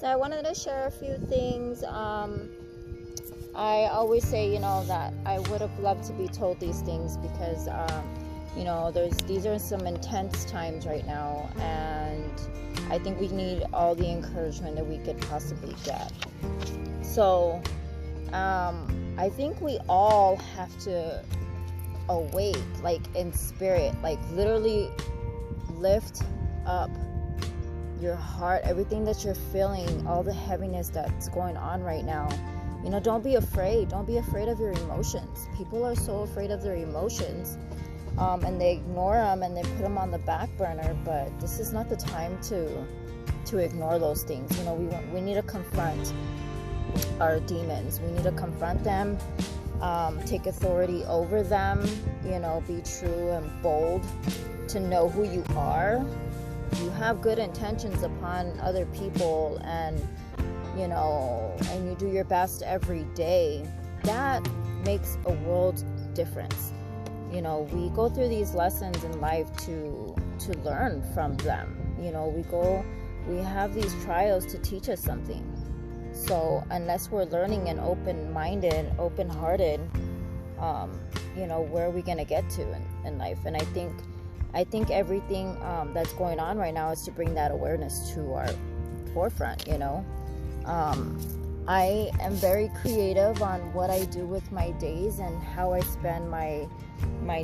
So I wanted to share a few things. I always say, that I would have loved to be told these things because, these are some intense times right now, and I think we need all the encouragement that we could possibly get. So, I think we all have to awake, like in spirit, like literally lift up your heart, everything that you're feeling, all the heaviness that's going on right now. Don't be afraid. Don't be afraid of your emotions. People are so afraid of their emotions, and they ignore them and they put them on the back burner. But this is not the time to ignore those things. We need to confront our demons. We need to confront them, take authority over them. Be true and bold to know who you are. You have good intentions upon other people, and and you do your best every day. That makes a world difference. We go through these lessons in life to learn from them. We have these trials to teach us something. So unless we're learning and open-minded, open-hearted, where are we going to get to in life? And I think everything that's going on right now is to bring that awareness to our forefront. I am very creative on what I do with my days and how I spend my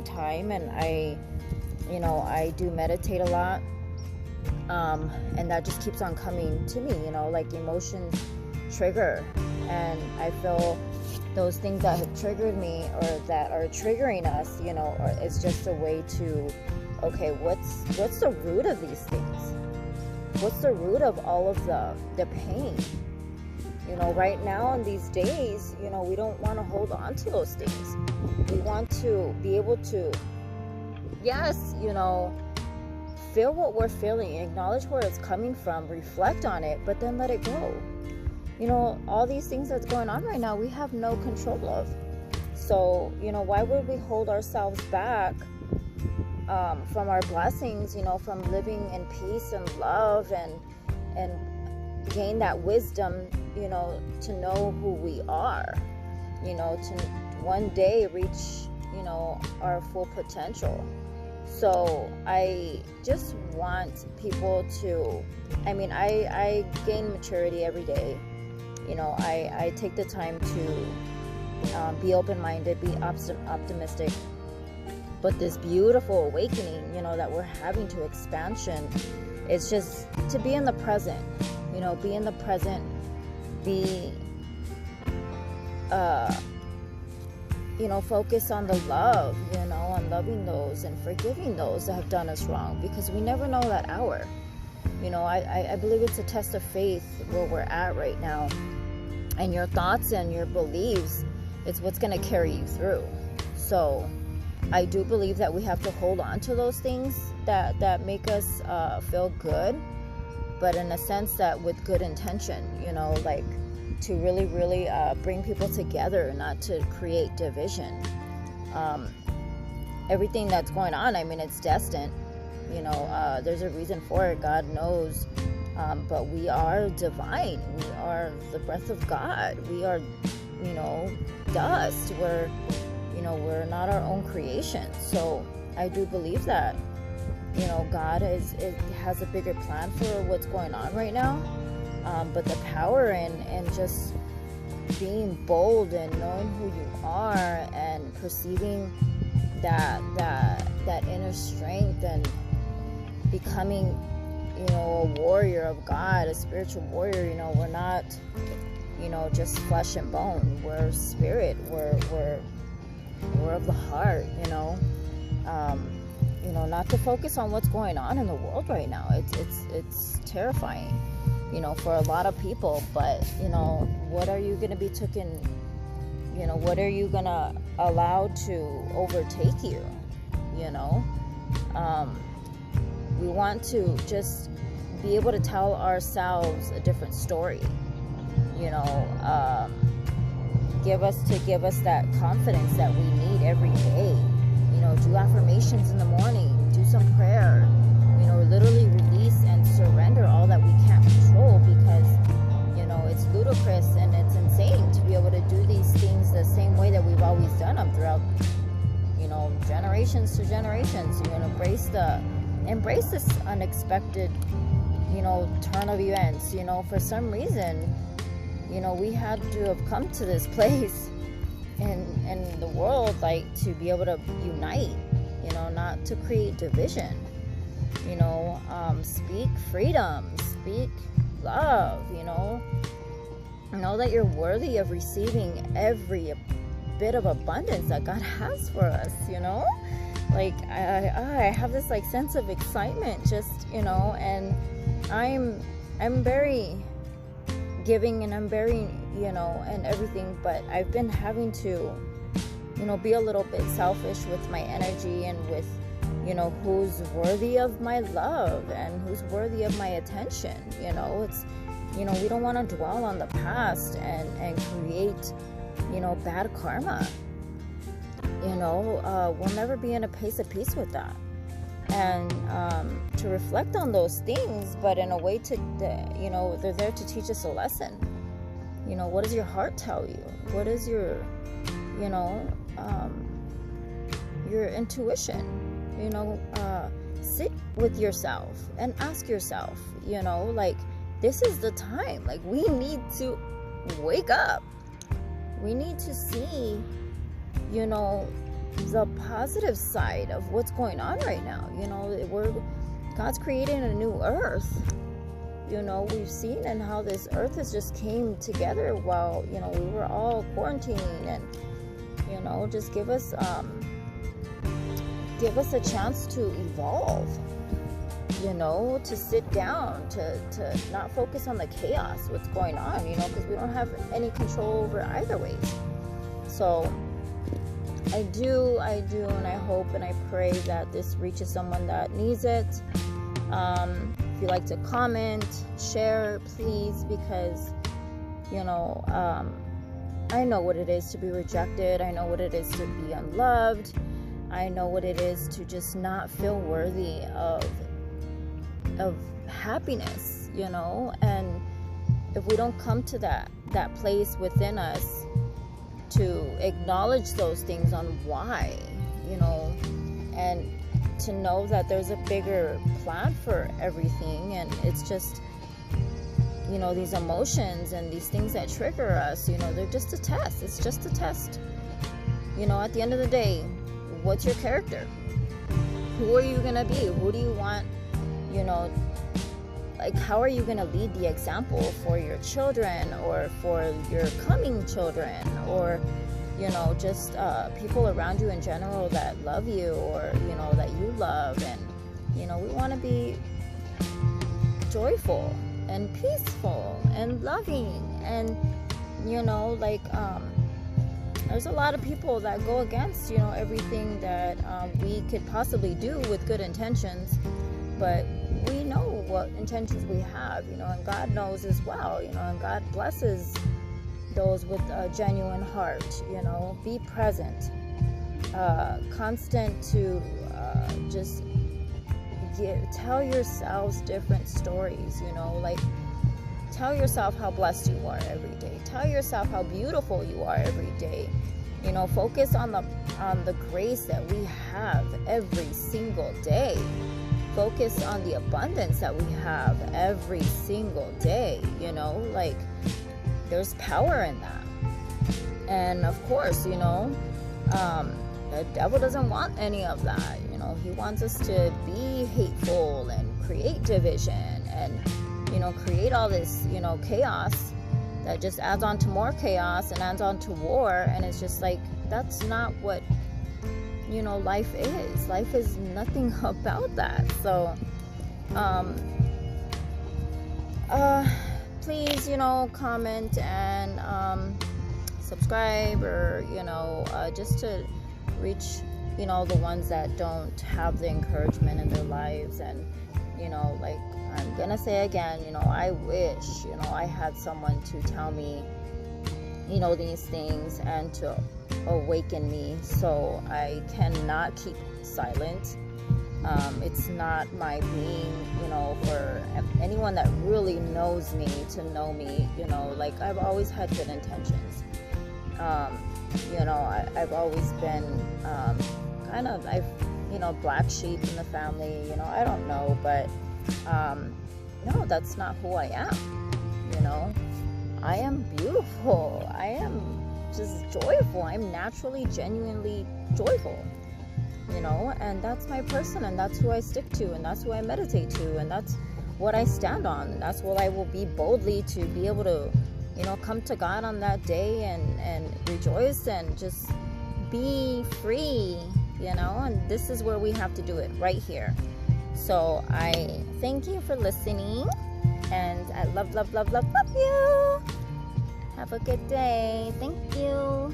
time, and I do meditate a lot, and that just keeps on coming to me. Like emotions trigger, and I feel those things that have triggered me or that are triggering us, it's just a way to, okay, what's the root of these things? What's the root of all of the pain? Right now in these days, we don't want to hold on to those things. We want to be able to, yes, feel what we're feeling, acknowledge where it's coming from, reflect on it, but then let it go. All these things that's going on right now, we have no control of. So, why would we hold ourselves back from our blessings, from living in peace and love and gain that wisdom, to know who we are, to one day reach, our full potential. So I just want people to, I gain maturity every day. I take the time to be open-minded, be optimistic. But this beautiful awakening, that we're having to expansion, it's just to be in the present, be in the present, be, focus on the love, on loving those and forgiving those that have done us wrong, because we never know that hour. I believe it's a test of faith where we're at right now, and your thoughts and your beliefs, it's what's going to carry you through. So I do believe that we have to hold on to those things that make us feel good, but in a sense that with good intention, like to really, really bring people together, not to create division. Everything that's going on, it's destined. There's a reason for it. God knows. But we are divine. We are the breath of God. We are, dust. We're not our own creation. So I do believe that, God has a bigger plan for what's going on right now. But the power and just being bold and knowing who you are and perceiving that inner strength and becoming, a warrior of God, a spiritual warrior. We're not, just flesh and bone. We're spirit. We're of the heart. Not to focus on what's going on in the world right now. It's terrifying, for a lot of people. But what are you going to be taken? What are you going to allow to overtake you? We want to just be able to tell ourselves a different story. Give us that confidence that we need every day. Do affirmations in the morning, do some prayer, literally release and surrender all that we can't control, because generations to generations. Embrace this unexpected, turn of events. For some reason, we had to have come to this place in the world, like, to be able to unite, not to create division. Speak freedom, speak love. Know that you're worthy of receiving every bit of abundance that God has for us. Like, I have this, like, sense of excitement, just, and I'm very giving, and I'm very, and everything, but I've been having to, be a little bit selfish with my energy, and with, who's worthy of my love and who's worthy of my attention. It's, we don't want to dwell on the past and create, bad karma. We'll never be in a place of peace with that. And to reflect on those things, but in a way they're there to teach us a lesson. What does your heart tell you? What is your intuition? Sit with yourself and ask yourself, like, this is the time. Like, we need to wake up. We need to see, the positive side of what's going on right now. God's creating a new earth. We've seen and how this earth has just came together while, we were all quarantining, and, just give us a chance to evolve, to sit down, to not focus on the chaos, what's going on, because we don't have any control over either ways. So I do, and I hope and I pray that this reaches someone that needs it. If you like to comment, share, please, because, I know what it is to be rejected. I know what it is to be unloved. I know what it is to just not feel worthy of happiness, and if we don't come to that place within us to acknowledge those things on why, and to know that there's a bigger plan for everything, and it's just, these emotions and these things that trigger us, they're just a test. It's just a test. At the end of the day, what's your character? Who are you gonna be? Who do you want, like, how are you gonna lead the example for your children, or for your coming children, or just people around you in general that love you, or that you love? And we want to be joyful and peaceful and loving, and there's a lot of people that go against everything that we could possibly do with good intentions, but we know what intentions we have, and God knows as well, and God blesses those with a genuine heart. Be present, constant to just tell yourselves different stories. Like, tell yourself how blessed you are every day. Tell yourself how beautiful you are every day. Focus on the grace that we have every single day. Focus on the abundance that we have every single day. Like, there's power in that. And of course, the devil doesn't want any of that. He wants us to be hateful and create division and, create all this, chaos that just adds on to more chaos and adds on to war. And it's just like, that's not what, life is. Life is nothing about that. So, please, comment and subscribe, or, just to reach, the ones that don't have the encouragement in their lives. And, like, I'm gonna say again, I wish, I had someone to tell me, these things, and to awaken me, so I cannot keep silent. It's not my being, for anyone that really knows me to know me, like, I've always had good intentions. I've always been I've black sheep in the family. I don't know, but no, that's not who I am. I am beautiful. I am just joyful. I'm naturally, genuinely joyful. And that's my person, and that's who I stick to, and that's who I meditate to, and that's what I stand on. That's what I will be boldly to be able to, come to God on that day and rejoice and just be free, and this is where we have to do it, right here. So I thank you for listening, and I love you. Have a good day. Thank you.